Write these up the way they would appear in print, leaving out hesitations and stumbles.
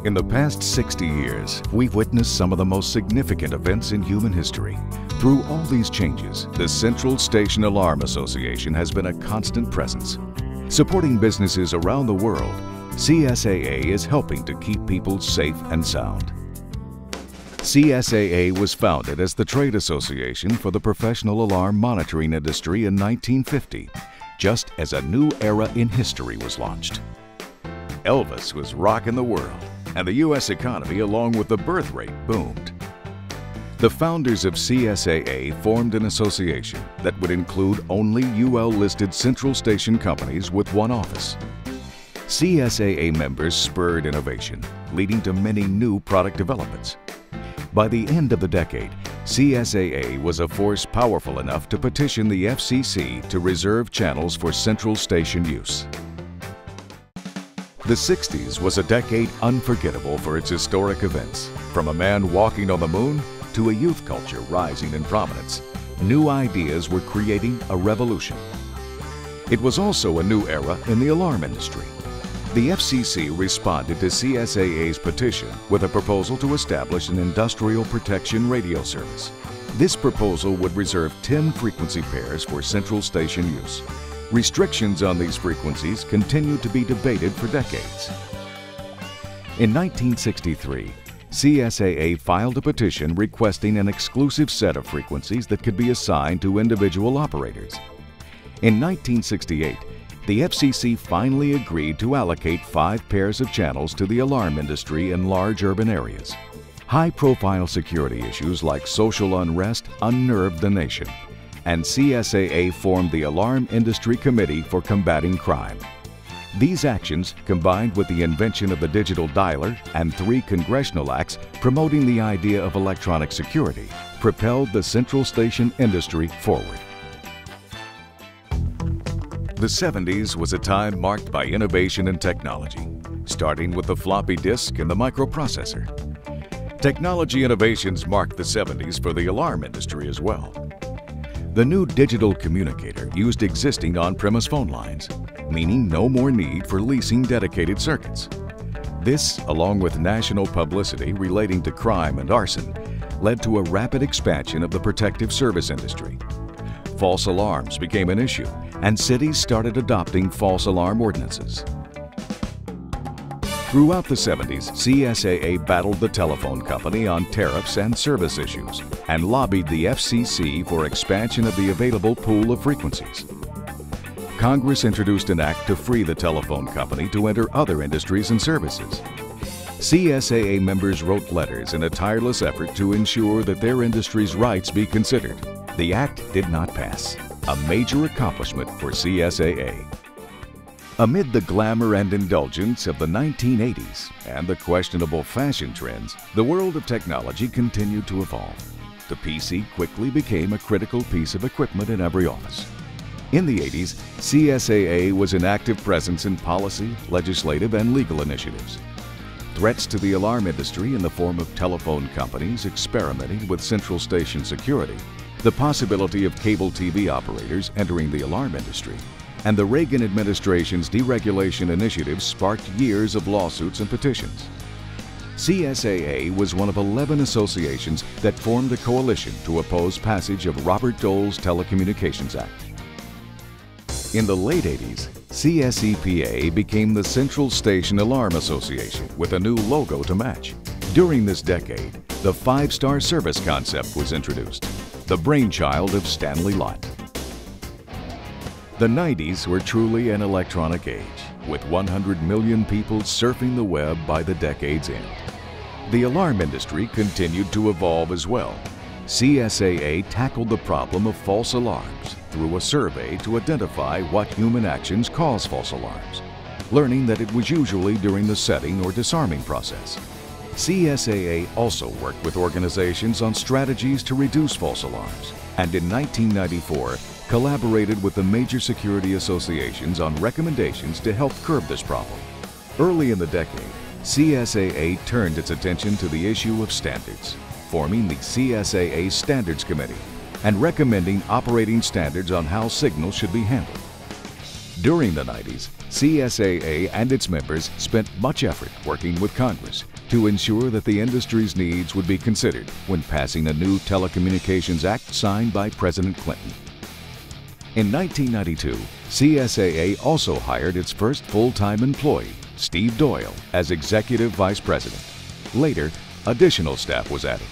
In the past 60 years, we've witnessed some of the most significant events in human history. Through all these changes, the Central Station Alarm Association has been a constant presence. Supporting businesses around the world, CSAA is helping to keep people safe and sound. CSAA was founded as the trade association for the professional alarm monitoring industry in 1950, just as a new era in history was launched. Elvis was rocking the world, and the U.S. economy, along with the birth rate, boomed. The founders of CSAA formed an association that would include only UL-listed central station companies with one office. CSAA members spurred innovation, leading to many new product developments. By the end of the decade, CSAA was a force powerful enough to petition the FCC to reserve channels for central station use. The 60s was a decade unforgettable for its historic events. From a man walking on the moon to a youth culture rising in prominence, new ideas were creating a revolution. It was also a new era in the alarm industry. The FCC responded to CSAA's petition with a proposal to establish an industrial protection radio service. This proposal would reserve 10 frequency pairs for central station use. Restrictions on these frequencies continued to be debated for decades. In 1963, CSAA filed a petition requesting an exclusive set of frequencies that could be assigned to individual operators. In 1968, the FCC finally agreed to allocate 5 pairs of channels to the alarm industry in large urban areas. High-profile security issues like social unrest unnerved the nation, and CSAA formed the Alarm Industry Committee for Combating Crime. These actions, combined with the invention of the digital dialer and 3 congressional acts promoting the idea of electronic security, propelled the central station industry forward. The 70s was a time marked by innovation and technology, starting with the floppy disk and the microprocessor. Technology innovations marked the 70s for the alarm industry as well. The new digital communicator used existing on-premise phone lines, meaning no more need for leasing dedicated circuits. This, along with national publicity relating to crime and arson, led to a rapid expansion of the protective service industry. False alarms became an issue, and cities started adopting false alarm ordinances. Throughout the 70s, CSAA battled the telephone company on tariffs and service issues and lobbied the FCC for expansion of the available pool of frequencies. Congress introduced an act to free the telephone company to enter other industries and services. CSAA members wrote letters in a tireless effort to ensure that their industry's rights be considered. The act did not pass, a major accomplishment for CSAA. Amid the glamour and indulgence of the 1980s and the questionable fashion trends, the world of technology continued to evolve. The PC quickly became a critical piece of equipment in every office. In the 80s, CSAA was an active presence in policy, legislative, and legal initiatives. Threats to the alarm industry in the form of telephone companies experimenting with central station security, the possibility of cable TV operators entering the alarm industry, and the Reagan administration's deregulation initiatives sparked years of lawsuits and petitions. CSAA was one of 11 associations that formed a coalition to oppose passage of Robert Dole's Telecommunications Act. In the late 80s, CSEPA became the Central Station Alarm Association with a new logo to match. During this decade, the 5-star service concept was introduced, the brainchild of Stanley Lott. The 90s were truly an electronic age, with 100 million people surfing the web by the decade's end. The alarm industry continued to evolve as well. CSAA tackled the problem of false alarms through a survey to identify what human actions cause false alarms, learning that it was usually during the setting or disarming process. CSAA also worked with organizations on strategies to reduce false alarms, and in 1994 collaborated with the major security associations on recommendations to help curb this problem. Early in the decade, CSAA turned its attention to the issue of standards, forming the CSAA Standards Committee and recommending operating standards on how signals should be handled. During the 90s, CSAA and its members spent much effort working with Congress to ensure that the industry's needs would be considered when passing a new Telecommunications Act signed by President Clinton. In 1992, CSAA also hired its first full-time employee, Steve Doyle, as Executive Vice President. Later, additional staff was added.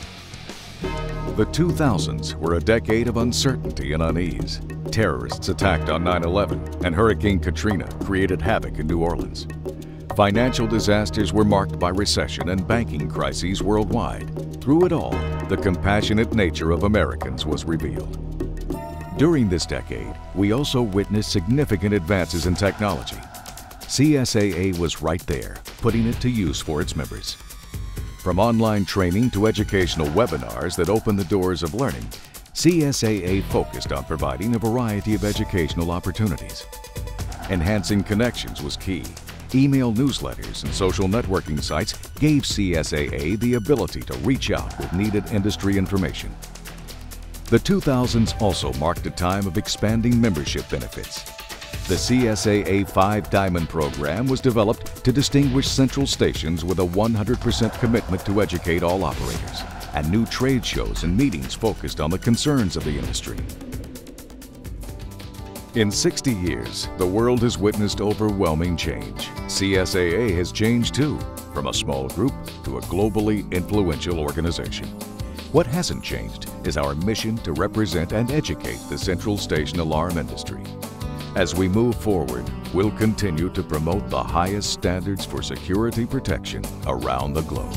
The 2000s were a decade of uncertainty and unease. Terrorists attacked on 9/11, and Hurricane Katrina created havoc in New Orleans. Financial disasters were marked by recession and banking crises worldwide. Through it all, the compassionate nature of Americans was revealed. During this decade, we also witnessed significant advances in technology. CSAA was right there, putting it to use for its members. From online training to educational webinars that opened the doors of learning, CSAA focused on providing a variety of educational opportunities. Enhancing connections was key. Email newsletters and social networking sites gave CSAA the ability to reach out with needed industry information. The 2000s also marked a time of expanding membership benefits. The CSAA 5 Diamond program was developed to distinguish central stations with a 100% commitment to educate all operators, and new trade shows and meetings focused on the concerns of the industry. In 60 years, the world has witnessed overwhelming change. CSAA has changed too, from a small group to a globally influential organization. What hasn't changed is our mission to represent and educate the central station alarm industry. As we move forward, we'll continue to promote the highest standards for security protection around the globe.